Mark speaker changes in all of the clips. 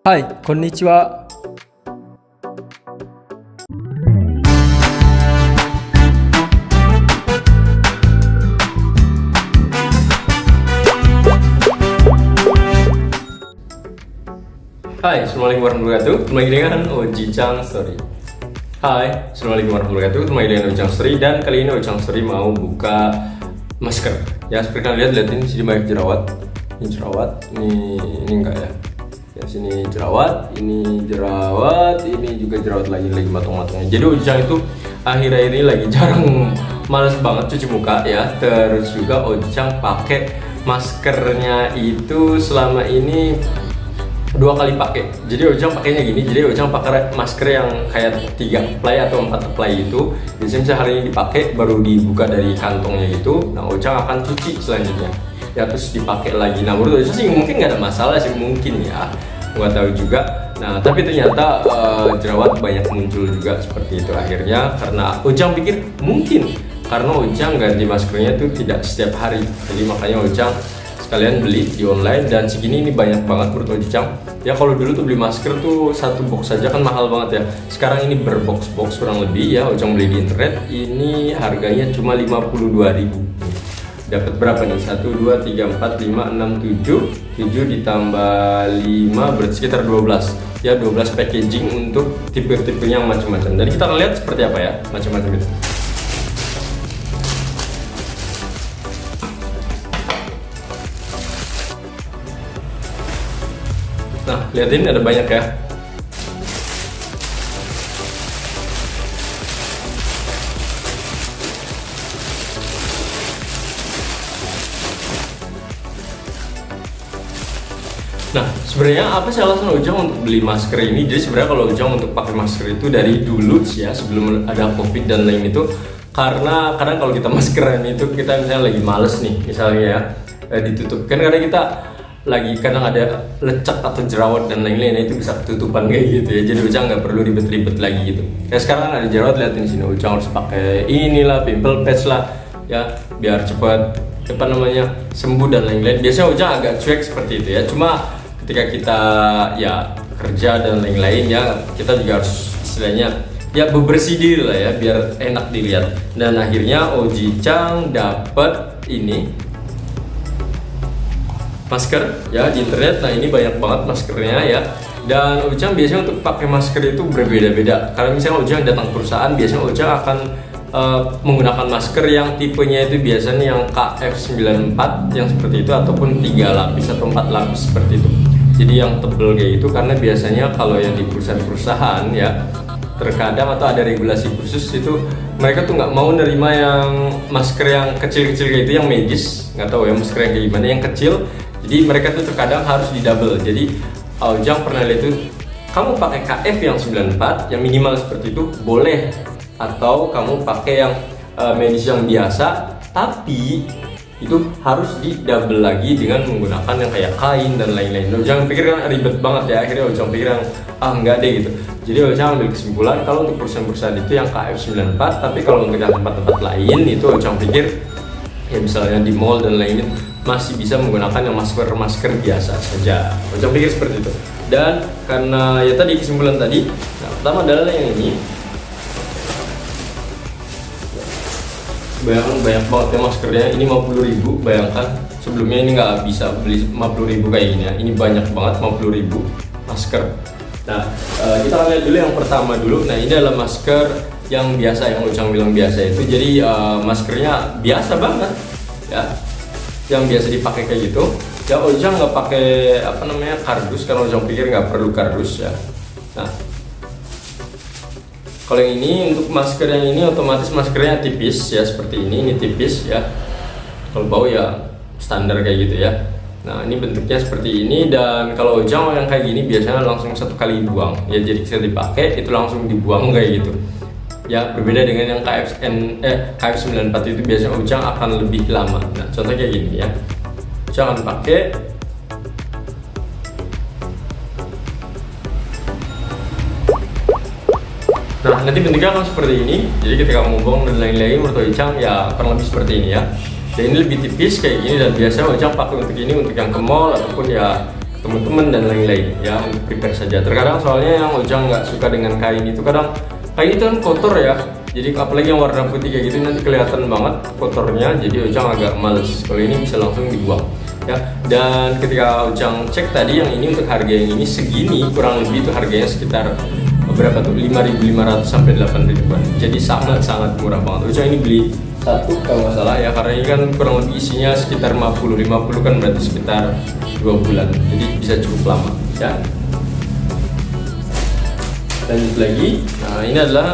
Speaker 1: はい、こんにちは。Hai, Assalamualaikum warahmatullahi wabarakatuh. Kembali dengan Oji-chan Story. Hai, Assalamualaikum warahmatullahi wabarakatuh. Kembali dengan Oji-chan Story. Dan kali ini Oji-chan Story mau buka masker. Ya, seperti kalian lihat ini sini banyak jerawat. Ini jerawat, ini enggak ya. Ya, sini jerawat, ini juga jerawat lagi matang-matangnya. Jadi Oji-chan itu akhir-akhir ini lagi jarang, males banget cuci muka ya. Terus juga Oji-chan pakai maskernya itu selama ini 2 kali pakai. Jadi Oji-chan pakainya gini. Jadi Oji-chan pakai masker yang kayak 3 apply atau 4 apply itu. Biasanya misalnya hari ini dipakai baru dibuka dari kantongnya gitu. Nah, Oji-chan akan cuci selanjutnya. Ya, terus dipakai lagi. Nah, menurut Oji-chan sih mungkin nggak ada masalah sih, mungkin ya. Nggak tahu juga. Nah, tapi ternyata jerawat banyak muncul juga seperti itu akhirnya, karena Oji-chan pikir mungkin karena Oji-chan ganti maskernya itu tidak setiap hari. Jadi makanya Oji-chan sekalian beli di online, dan segini ini banyak banget menurut Oji-chan. Ya, kalau dulu tuh beli masker tuh 1 box saja kan mahal banget ya. Sekarang ini berbox-box kurang lebih ya. Oji-chan beli di internet ini harganya cuma 52.000. Dapat berapa nih? 1, 2, 3, 4, 5, 6, 7 7 ditambah 5 berarti sekitar 12 ya. 12 packaging untuk tipe-tipenya yang macam-macam. Dan kita akan lihat seperti apa ya macam-macam itu. Nah, lihatin ada banyak ya. Nah, sebenarnya apa sih alasan Oji-chan untuk beli masker ini? Jadi sebenarnya kalau Oji-chan untuk pakai masker itu dari dulu sih ya, sebelum ada COVID dan lain itu, karena kadang kalau kita maskeran itu kita misalnya lagi males nih, misalnya ya, ditutup. Kan kadang kita lagi kadang ada lecak atau jerawat dan lain-lain, itu bisa ketutupan kayak gitu ya. Jadi Oji-chan nggak perlu ribet-ribet lagi gitu. Kayak sekarang ada jerawat, liatin sini, Oji-chan harus pakai inilah, pimple patch lah ya, biar cepat sembuh dan lain-lain. Biasanya Oji-chan agak cuek seperti itu ya. Cuma ketika kita ya kerja dan lain-lain ya, kita juga harus istilahnya ya bebersih diri lah ya, biar enak dilihat. Dan akhirnya Oji-chan dapat ini masker ya di internet. Nah, ini banyak banget maskernya ya. Dan Oji-chan biasanya untuk pakai masker itu berbeda-beda. Karena misalnya Oji-chan datang perusahaan, biasanya Oji-chan akan menggunakan masker yang tipenya itu biasanya yang KF94 yang seperti itu, ataupun 3 lapis atau 4 lapis seperti itu. Jadi yang tebel kayak gitu, karena biasanya kalau yang di perusahaan-perusahaan ya, terkadang atau ada regulasi khusus itu mereka tuh nggak mau nerima yang masker yang kecil-kecil kayak itu, yang medis, nggak tahu ya masker yang kayak gimana, yang kecil. Jadi mereka tuh terkadang harus di double. Jadi Oji-chan pernah lihat itu, kamu pakai KF yang 94 yang minimal seperti itu boleh, atau kamu pakai yang medis yang biasa, tapi itu harus di double lagi dengan menggunakan yang kayak kain dan lain-lain. Jangan pikir kan ribet banget ya. Akhirnya Oji-chan pikir enggak deh gitu. Jadi Oji-chan ambil kesimpulan kalau untuk perusahaan-perusahaan itu yang KF94, tapi kalau untuk yang tempat-tempat lain itu Oji-chan pikir ya misalnya di mall dan lain-lain masih bisa menggunakan yang masker biasa saja. Oji-chan pikir seperti itu. Dan karena ya tadi kesimpulan tadi, nah, pertama adalah yang ini. Bayangkan banyak banget ya maskernya, ini 50.000. Bayangkan sebelumnya ini nggak bisa beli 50.000 kayak gini ya, ini banyak banget 50.000 masker. Nah, kita akan lihat dulu yang pertama dulu. Nah, ini adalah masker yang biasa, yang Oji-chan bilang biasa itu. Jadi maskernya biasa banget ya, yang biasa dipakai kayak gitu ya. Oji-chan nggak pakai kardus, karena Oji-chan pikir nggak perlu kardus ya. Nah, kalau yang ini, untuk masker yang ini otomatis maskernya tipis ya, seperti ini tipis ya. Kalau bau ya standar kayak gitu ya. Nah, ini bentuknya seperti ini. Dan kalau Oji-chan yang kayak gini biasanya langsung 1 kali buang ya, jadi bisa dipakai itu langsung dibuang kayak gitu ya. Berbeda dengan yang KF94 itu biasanya Oji-chan akan lebih lama. Nah, contohnya kayak gini ya, Oji-chan akan pakai. Nah, nanti bentuknya akan seperti ini. Jadi ketika ngomong dan lain-lain menurut Oji-chan ya kurang lebih seperti ini ya. Dan ini lebih tipis kayak gini, dan biasanya Oji-chan pakai untuk ini untuk yang ke mall ataupun ya teman-teman dan lain-lain ya, untuk prepare saja. Terkadang soalnya yang Ojang nggak suka dengan kain itu, kadang kain itu kan kotor ya, jadi apalagi yang warna putih kayak gitu nanti kelihatan banget kotornya, jadi Ojang agak males. Kalau ini bisa langsung dibuang ya. Dan ketika Ojang cek tadi yang ini untuk harga yang ini segini, kurang lebih itu harganya sekitar berapa tuh, 5.500 sampai 8.000-an, jadi sangat-sangat murah banget. Ojang ini beli satu kalau nggak salah ya, karena ini kan kurang lebih isinya sekitar 50 kan berarti sekitar 2 bulan, jadi bisa cukup lama ya. Lanjut lagi, nah ini adalah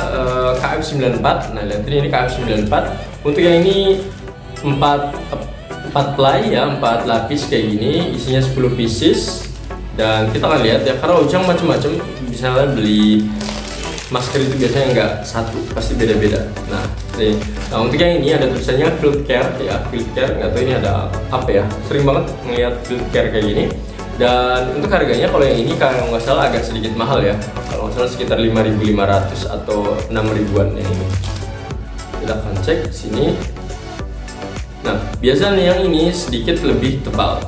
Speaker 1: KF94. Nah lihat ini KF94, untuk yang ini 4 ply ya, 4 lapis kayak gini, isinya 10 pieces. Dan kita akan lihat ya, karena Ojang macam-macam, misalnya beli masker itu biasanya nggak satu, pasti beda-beda. Nah untuk yang ini ada tulisannya field care ya, field care, nggak tahu ini ada apa ya, sering banget ngeliat field care kayak gini. Dan untuk harganya kalau yang ini kalau nggak salah agak sedikit mahal ya, kalau nggak salah sekitar 5.500 atau 6.000-an yang ini. Kita akan cek sini. Nah biasanya yang ini sedikit lebih tebal.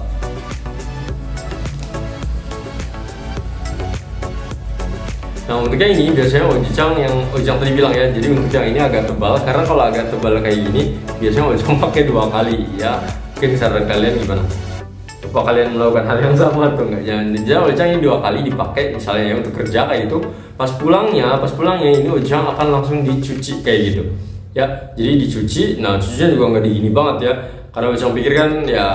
Speaker 1: Nah untuk yang ini biasanya Ojang tadi bilang ya, jadi untuk yang ini agak tebal, karena kalau agak tebal kayak gini biasanya Ojang pakai 2 kali ya. Mungkin saran kalian gimana? Apa kalian melakukan hal yang sama atau enggak? Jangan Ojang ini 2 kali dipakai misalnya ya untuk kerja kayak gitu. Pas pulangnya ini Ojang akan langsung dicuci kayak gitu ya. Jadi dicuci, nah cucinya juga nggak digini banget ya, karena Ojang pikir kan ya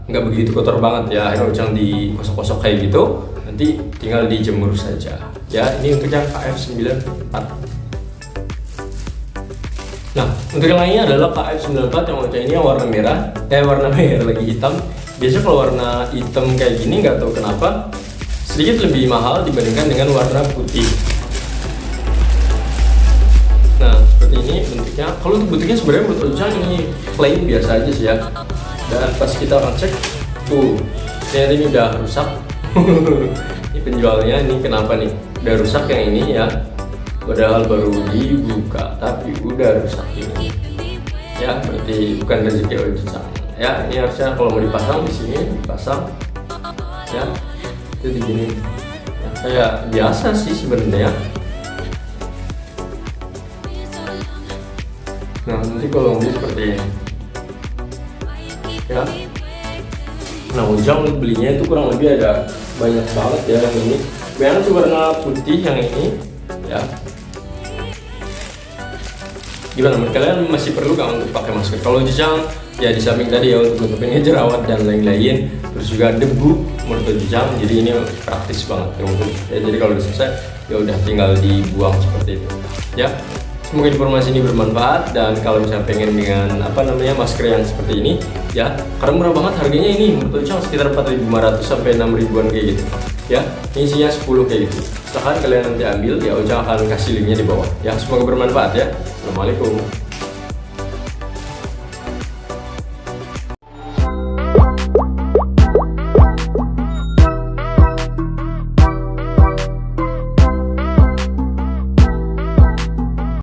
Speaker 1: nggak begitu kotor banget ya. Akhirnya Ojang digosok-gosok kayak gitu, nanti tinggal dijemur saja ya. Ini untuk yang KF94. Nah untuk yang lainnya adalah KF94 yang Ojang ini yang warna merah, warna merah lagi hitam. Biasanya kalau warna hitam kayak gini nggak tahu kenapa sedikit lebih mahal dibandingkan dengan warna putih. Nah seperti ini bentuknya. Kalau untuk bentuknya sebenarnya menurut Ojang ini plain biasa aja sih ya. Dan pas kita akan cek tuh, ternyata ini udah rusak. Ini penjualnya ini kenapa nih udah rusak yang ini ya, padahal baru dibuka tapi udah rusak ini ya, berarti bukan rezeki Ojang ya. Ini harusnya kalau mau dipasang di sini dipasang ya, itu digini ya, kayak biasa sih sebenarnya. Nah nanti kalau beli seperti ini ya. Nah Ojang belinya itu kurang lebih ada banyak banget ya yang ini. Banyak tuh warna putih yang ini ya. Gimana menurut kalian, masih perlu nggak untuk pakai masker? Kalau Ojang ya di samping tadi ya untuk nutupin jerawat dan lain-lain, terus juga debu menurut Ojang, jadi ini praktis banget ya, ya. Jadi kalau udah selesai ya udah tinggal dibuang seperti itu ya. Semoga informasi ini bermanfaat, dan kalau misalnya pengen dengan masker yang seperti ini ya, karena murah banget harganya ini menurut Ojang sekitar 4.500 sampai 6.000-an kayak gitu ya. Ini isinya 10 kayak gitu. Silahkan kalian nanti ambil ya, Ojang akan kasih linknya di bawah ya. Semoga bermanfaat ya. Assalamualaikum.